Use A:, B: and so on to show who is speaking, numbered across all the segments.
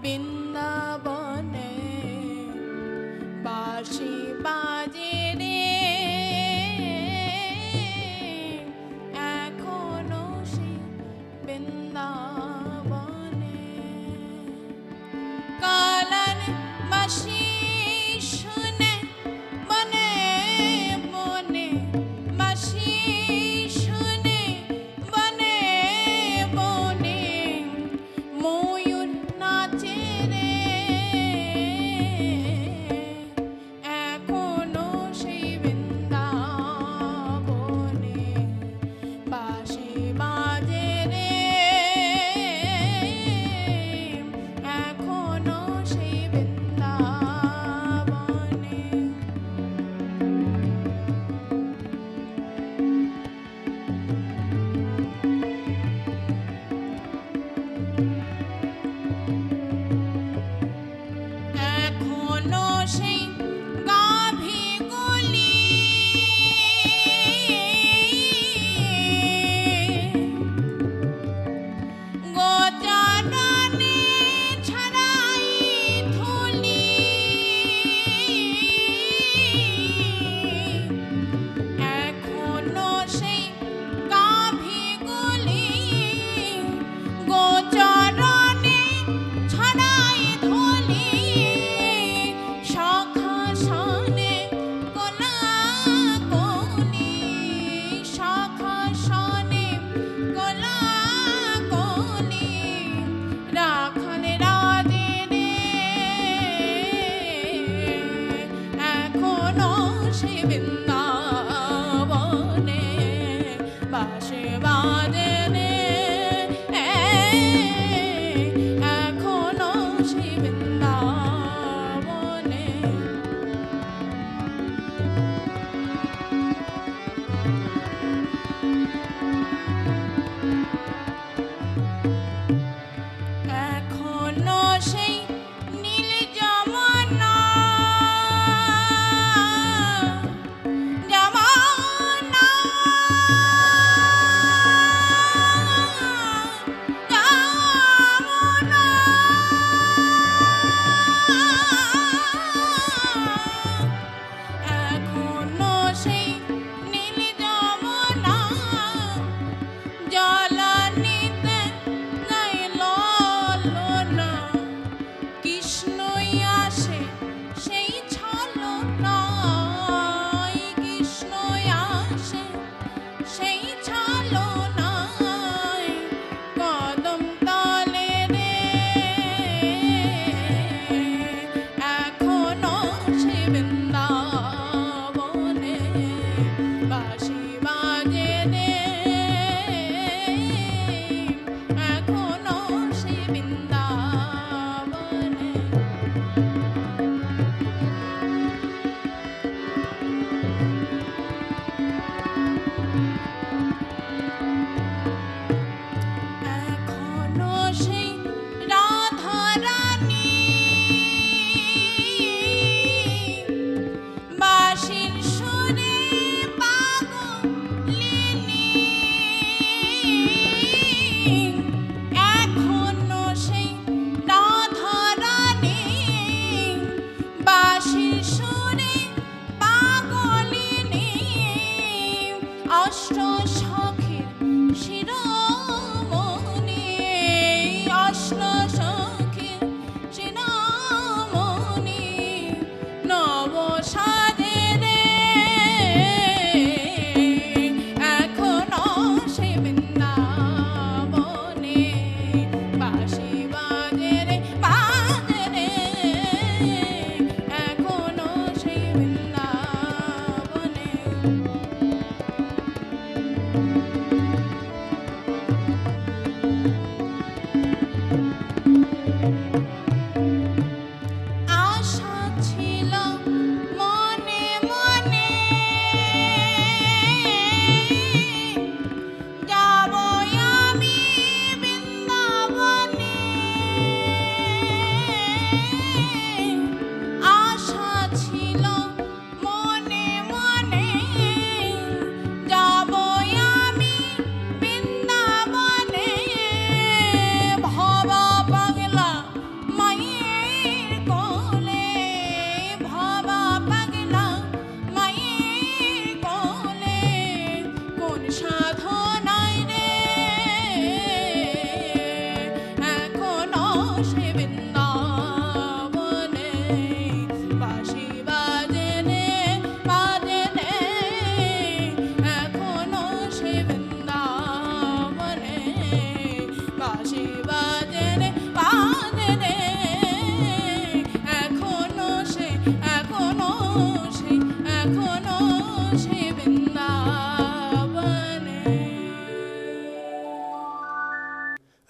A: বৃন্দাবনে বাঁশি বাজে রে, এখনো সেই বৃন্দাবনে কালার বাঁশি শুনে মনে মনে, বাঁশি শুনে বনে বনে ময়ূর নাচে রে,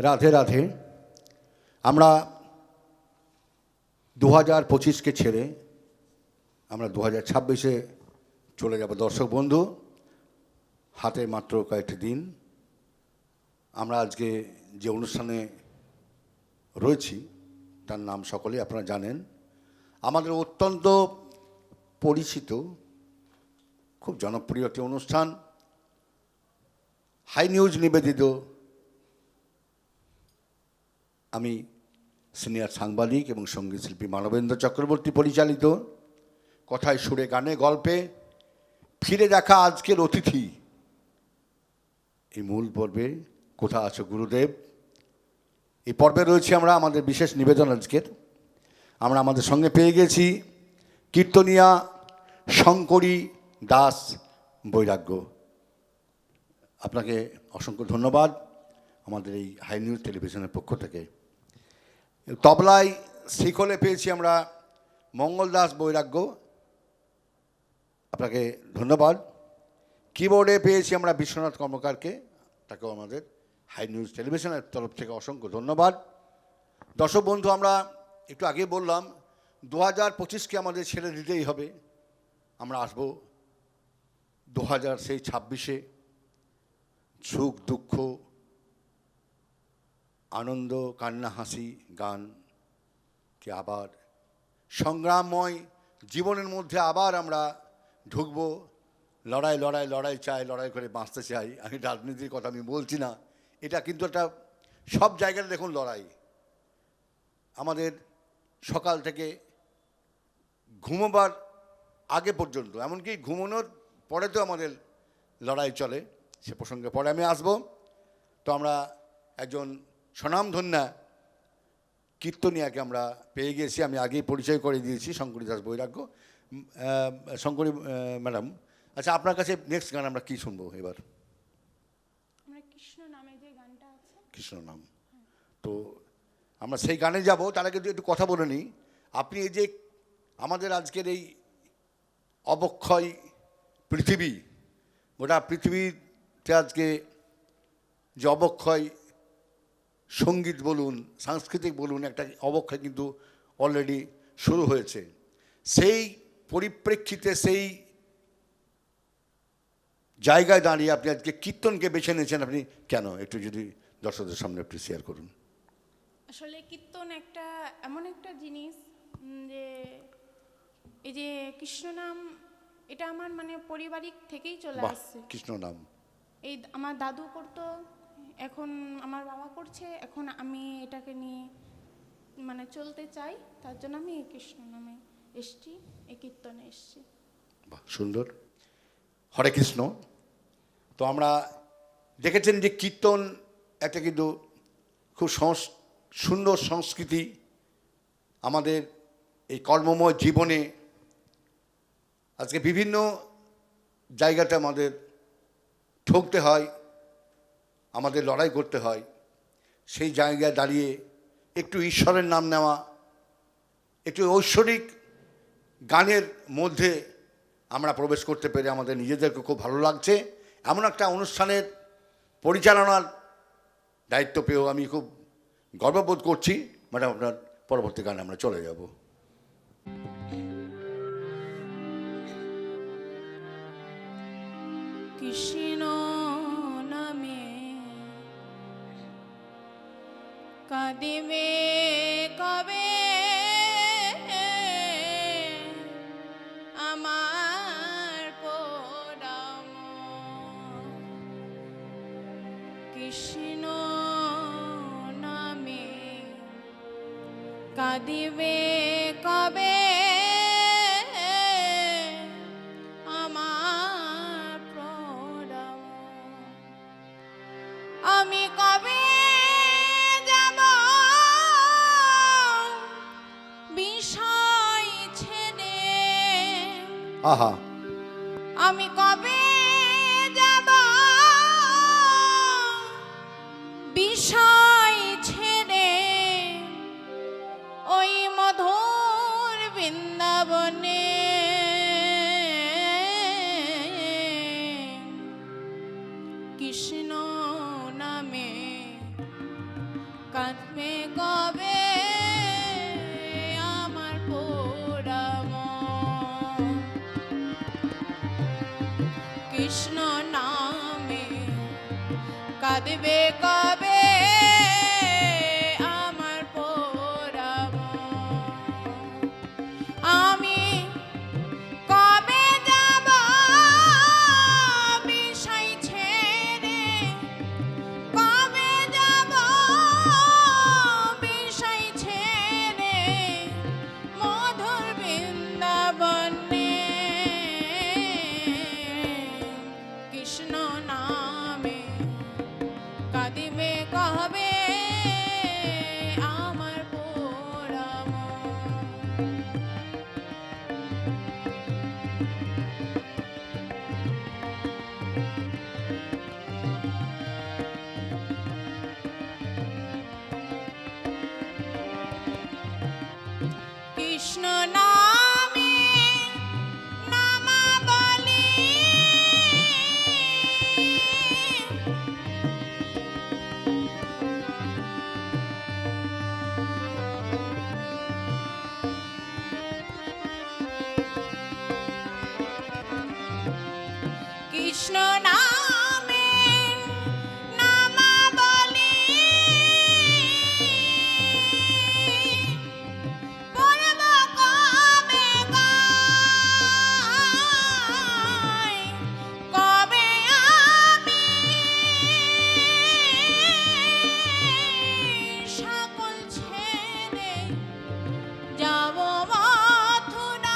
B: রাধে রাধে। আমরা 2025কে ছেড়ে আমরা 2026-এ চলে যাব। দর্শক বন্ধু, হাতে মাত্র কয়েকটি দিন। আমরা আজকে যে অনুষ্ঠানে রয়েছি তার নাম সকলেই আপনারা জানেন। আমাদের অত্যন্ত পরিচিত, খুব জনপ্রিয় একটি অনুষ্ঠান, হাই নিউজ নিবেদিত। আমি সিনিয়র সাংবাদিক এবং সঙ্গীতশিল্পী মানবেন্দ্র চক্রবর্তী পরিচালিত কথায় সুরে গানে গল্পে ফিরে দেখা আজকের অতিথি। এই মূল পর্বে কোথা আছো গুরুদেব, এই পর্বে রয়েছে আমরা আমাদের বিশেষ নিবেদন। আজকের আমরা আমাদের সঙ্গে পেয়ে গেছি কীর্তনিয়া শঙ্করী দাস বৈরাগ্য। আপনাকে অসংখ্য ধন্যবাদ আমাদের এই হাই নিউজ টেলিভিশনের পক্ষ থেকে। তবলায় শিখলে পেয়েছি আমরা মঙ্গল দাস বৈরাগ্য, আপনাকে ধন্যবাদ। কিবোর্ডে পেয়েছি আমরা বিশ্বনাথ কর্মকারকে, তাকেও আমাদের হাই নিউজ টেলিভিশনের তরফ থেকে অসংখ্য ধন্যবাদ। দর্শক বন্ধু, আমরা একটু আগে বললাম 2025কে আমাদের ছেড়ে দিতেই হবে। আমরা আসব 2026-এ। সুখ দুঃখ, আনন্দ, কান্না, হাসি, গানকে আবার সংগ্রামময় জীবনের মধ্যে আবার আমরা ঢুকব। লড়াই লড়াই লড়াই চাই, লড়াই করে বাঁচতে চাই। আমি রাজনীতির কথা আমি বলছি না, এটা কিন্তু একটা সব জায়গায় দেখুন লড়াই। আমাদের সকাল থেকে ঘুমোবার আগে পর্যন্ত, এমনকি ঘুমানোর পরেতেও আমাদের লড়াই চলে। সে প্রসঙ্গে পরে আমি আসব। তো আমরা একজন স্বনামধন্যা কীর্তনিয়াকে আমরা পেয়ে গেছি। আমি আগেই পরিচয় করে দিয়েছি, শঙ্করী দাস বৈরাগ্য। শঙ্করী ম্যাডাম, আচ্ছা আপনার কাছে নেক্সট গান আমরা কী শুনবো এবার?
A: আমরা কৃষ্ণ নামে যে গানটা আছে,
B: কৃষ্ণ নাম। তো আমরা সেই গানে যাব। তার আগে একটু কথা বলে নিই। আপনি এই যে আমাদের আজকের এই অবক্ষয় পৃথিবী, গোটা পৃথিবীতে আজকে যে অবক্ষয়, সঙ্গীত বলুন, সাংস্কৃতিক বলুন, একটা অবক্ষয় কিন্তু অলরেডি শুরু হয়েছে। সেই পরিপ্রেক্ষিতে, সেই জায়গায় দাঁড়িয়ে আপনি আজকে কীর্তনকে বেছে নিয়েছেন। আপনি কেন, একটু যদি দর্শকদের সামনে একটু শেয়ার করুন।
A: আসলে কীর্তন একটা এমন একটা জিনিস যে এই যে কৃষ্ণ নাম, এটা আমার মানে পারিবারিক থেকেই চলে
B: বাহ,
A: আসছে।
B: কৃষ্ণ নাম
A: এই আমার দাদু করতো, এখন আমার বাবা করছে, এখন আমি এটাকে নিয়ে মানে চলতে চাই। তার জন্য আমি এই কৃষ্ণ নামে এসছি, এই কীর্তনে এসছি।
B: বাহ, সুন্দর। হরে কৃষ্ণ। তো আমরা দেখেছেন যে কীর্তন একটা কিন্তু খুব সুন্দর সংস্কৃতি। আমাদের এই কর্মময় জীবনে আজকে বিভিন্ন জায়গাতে আমাদের ঠকতে হয়, আমাদের লড়াই করতে হয়। সেই জায়গায় দাঁড়িয়ে একটু ঈশ্বরের নাম নেওয়া, একটু ঐশ্বরিক গানের মধ্যে আমরা প্রবেশ করতে পেরে আমাদের নিজেদেরকে খুব ভালো লাগছে। এমন একটা অনুষ্ঠানের পরিচালনার দায়িত্ব পেয়েও আমি খুব গর্ববোধ করছি। ম্যাডাম, আপনার পরবর্তী গানে আমরা চলে যাব।
A: কৃষ্ণ নামে কাঁদিবে কবে আমার পরম, কৃষ্ণ নামে কাঁদিবে কবে আমার পরম, আমি কবে যাব বিষয় ছেড়ে,
B: আহা,
A: আমি কবে যাব বিষয় ছেড়ে ওই মধুর বৃন্দাবনে, কৃষ্ণ নামে কৃষ্ণ নামে কাঁদবে কবে আমার পোড়াম, আমি কবে যাব বিষয় ছেড়ে, কবে যাব বিষয় ছেড়ে মধুর বৃন্দাবনে, কৃষ্ণ নামে কাঁদিবে কবে আমার পোড়াম। কৃষ্ণ নামে নামাবলী কৃষ্ণ নামে নামাবলী পড়ব কবে গাই, কবে আমি সকল ছেড়ে যাব মথুরায়,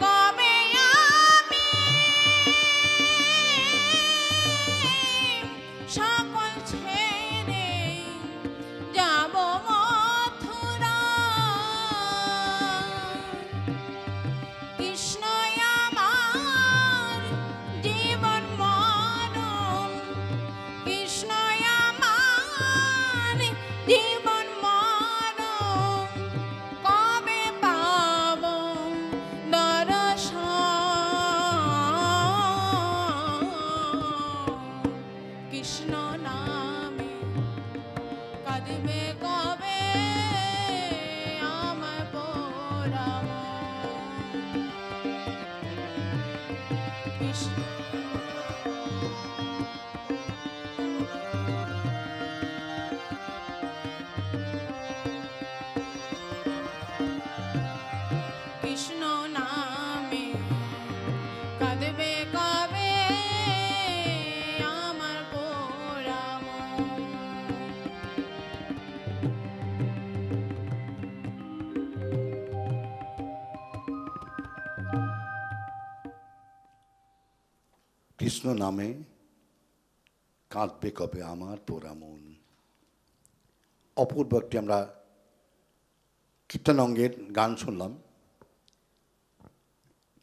A: কবে আমি সকল ছেড়ে যাব মথুরায়। কৃষ্ণ আমার জীবন মরণ, কৃষ্ণ আমার জীবন মরণ, কবে পাব দর্শন, কৃষ্ণ নামে কাঁদবে কবে আমার পোড়াম, কৃষ্ণ কৃষ্ণ নামে কাঁদবে কবে আমার পোড়াম।
B: কৃষ্ণ নামে কাঁদবে কবে আমার পোড়া মন। অপূর্ব একটি আমরা কীর্তন অঙ্গের গান শুনলাম,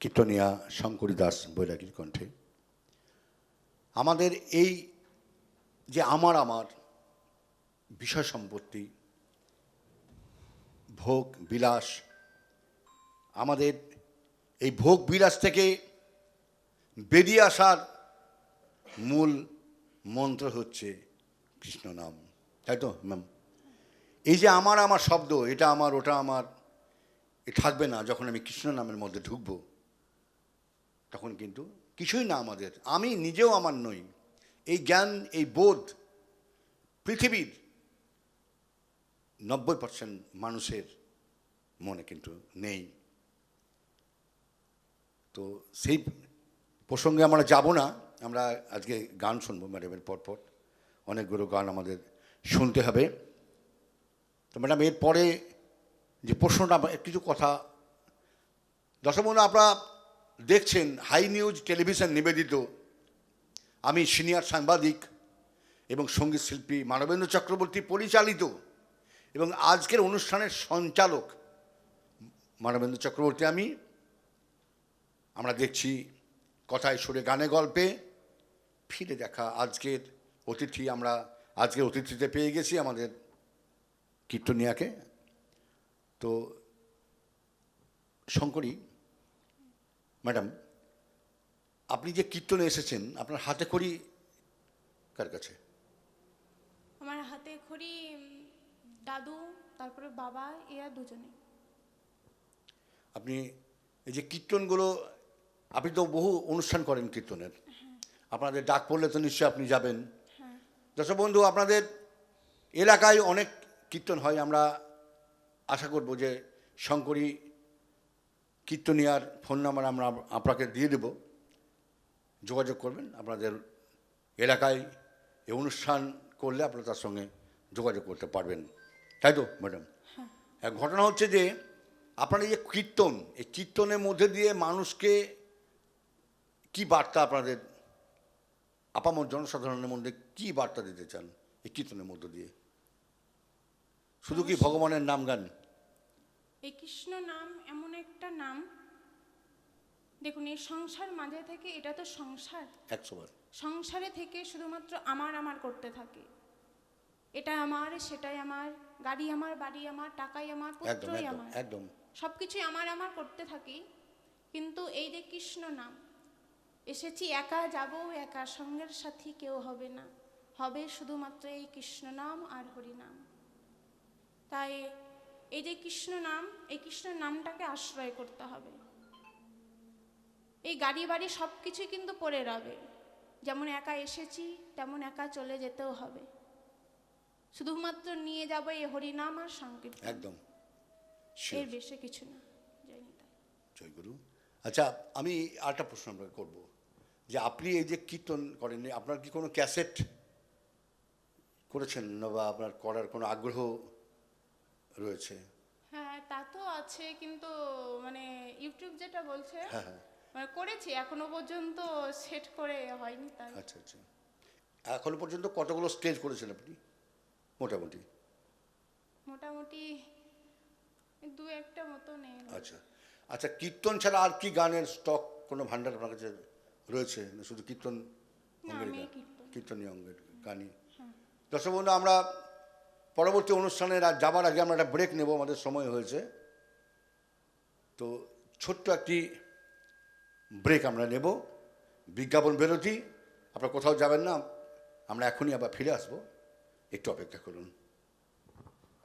B: কীর্তনিয়া শঙ্করী দাস বৈরাগীর কণ্ঠে। আমাদের এই যে আমার বিষয় সম্পত্তি, ভোগ বিলাস, আমাদের এই ভোগ বিলাস থেকে বেরিয়ে আসার মূল মন্ত্র হচ্ছে কৃষ্ণ নাম, তাই তো ম্যাম? এই যে আমার শব্দ, এটা আমার ওটা আমার, এ থাকবে না। যখন আমি কৃষ্ণ নামের মধ্যে ঢুকব তখন কিন্তু কিছুই না আমাদের, আমি নিজেও আমার নই। এই জ্ঞান, এই বোধ পৃথিবীর 90% মানুষের মনে কিন্তু নেই। তো সেই প্রসঙ্গে আমরা যাব না, আমরা আজকে গান শুনবো ম্যাডামের পরপর, অনেকগুলো গান আমাদের শুনতে হবে। তো ম্যাডাম এরপরে যে প্রশ্নটা, কিছু কথা দর্শক বন্ধু আপনারা দেখছেন হাই নিউজ টেলিভিশন নিবেদিত, আমি সিনিয়র সাংবাদিক এবং সঙ্গীত শিল্পী মানবেন্দ্র চক্রবর্তী পরিচালিত এবং আজকের অনুষ্ঠানের সঞ্চালক মানবেন্দ্র চক্রবর্তী আমি। আমরা দেখছি কথায় সুরে গানে গল্পে ফিরে দেখা আজকের অতিথি। আমরা আজকের অতিথিতে পেয়ে গেছি আমাদের কীর্তনিয়াকে। তো শঙ্করী ম্যাডাম, আপনি যে কীর্তনে এসেছেন, আপনার হাতে খড়ি কার কাছে?
A: আমার হাতে খড়ি দাদু, তারপরে বাবা, এরা দুজনে।
B: আপনি এই যে কীর্তনগুলো, আপনি তো বহু অনুষ্ঠান করেন কীর্তনের, আপনাদের ডাক পড়লে তো নিশ্চয়ই আপনি যাবেন।
A: হ্যাঁ।
B: দর্শক বন্ধু, আপনাদের এলাকায় অনেক কীর্তন হয়, আমরা আশা করব যে শঙ্করী কীর্তনিয়ার ফোন নাম্বার আমরা আপনাকে দিয়ে দেব, যোগাযোগ করবেন। আপনাদের এলাকায় এই অনুষ্ঠান করলে আপনারা তার সঙ্গে যোগাযোগ করতে পারবেন, তাই তো ম্যাডাম? এক ঘটনা হচ্ছে যে আপনারা এই যে কীর্তন, এই কীর্তনের মধ্যে দিয়ে মানুষকে কি বার্তা, আপনাদের আপামর জনসাধারণের মধ্যে কি বার্তা দিতে চান এই কীর্তনের মধ্য দিয়ে? শুধু কি ভগবানের নাম গান?
A: এই কৃষ্ণ নাম এমন একটা নাম, দেখুন এই সংসার মাঝে থেকে, এটা তো সংসার,
B: 100 বার
A: সংসারে থেকে শুধুমাত্র আমার আমার করতে থাকে। এটা আমার, সেটাই আমার, গাড়ি আমার, বাড়ি আমার, টাকাই আমার,
B: একদম
A: পুত্রই
B: একদম
A: আমার,
B: একদম
A: সব কিছুই আমার আমার করতে থাকি। কিন্তু এই যে কৃষ্ণ নাম, এসেছি একা যাব, একা, সঙ্গের সাথী কেউ হবে না, হবে শুধুমাত্র এই কৃষ্ণ নাম আর হরি নাম। তাই এই যে কৃষ্ণ নাম, এই কৃষ্ণ নামটাকে আশ্রয় করতে হবে। এই গাড়ি বাড়ি সব কিছুই কিন্তু পড়ে রবে, যেমন একা এসেছি তেমন একা চলে যেতেও হবে, শুধুমাত্র নিয়ে যাব এই হরিনাম আর সংকীর্তন,
B: একদম
A: এর বেশি কিছু না। জয় নিতাই।
B: জয়গুরু। আচ্ছা, আমি আরেকটা প্রশ্ন আপনাকে করবো, যে আপনি এই যে কীর্তন করেন, আপনার কি কোনো ক্যাসেট করেছেন না, বা আপনার করার কোনো আগ্রহ রয়েছে?
A: হ্যাঁ, তা তো আছে, কিন্তু মানে ইউটিউব যেটা বলছে,
B: হ্যাঁ হ্যাঁ,
A: মানে করেছি, এখনো পর্যন্ত সেট করে হয়নি। তাই
B: আচ্ছা আচ্ছা। এখনো পর্যন্ত কতগুলো স্টেজ করেছেন আপনি মোটামুটি?
A: মোটামুটি দু একটা মতো নেই।
B: আচ্ছা আচ্ছা, কীর্তন ছাড়া আর কি গানের স্টক, কোনো ভান্ডার আপনার কাছে রয়েছে, না শুধু কীর্তন
A: না,
B: অঙ্গের
A: আমি
B: গান,
A: কীর্তন।
B: কীর্তনীয় অঙ্গের গানই?
A: হ্যাঁ।
B: দর্শক বন্ধু, আমরা পরবর্তী অনুষ্ঠানের আর যাবার আগে আমরা একটা ব্রেক নেব, আমাদের সময় হয়েছে। তো ছোট্ট একটি ব্রেক আমরা নেব, বিজ্ঞাপন বিরতি। আপনারা কোথাও যাবেন না, আমরা এখনই আবার ফিরে আসবো, একটু অপেক্ষা করুন।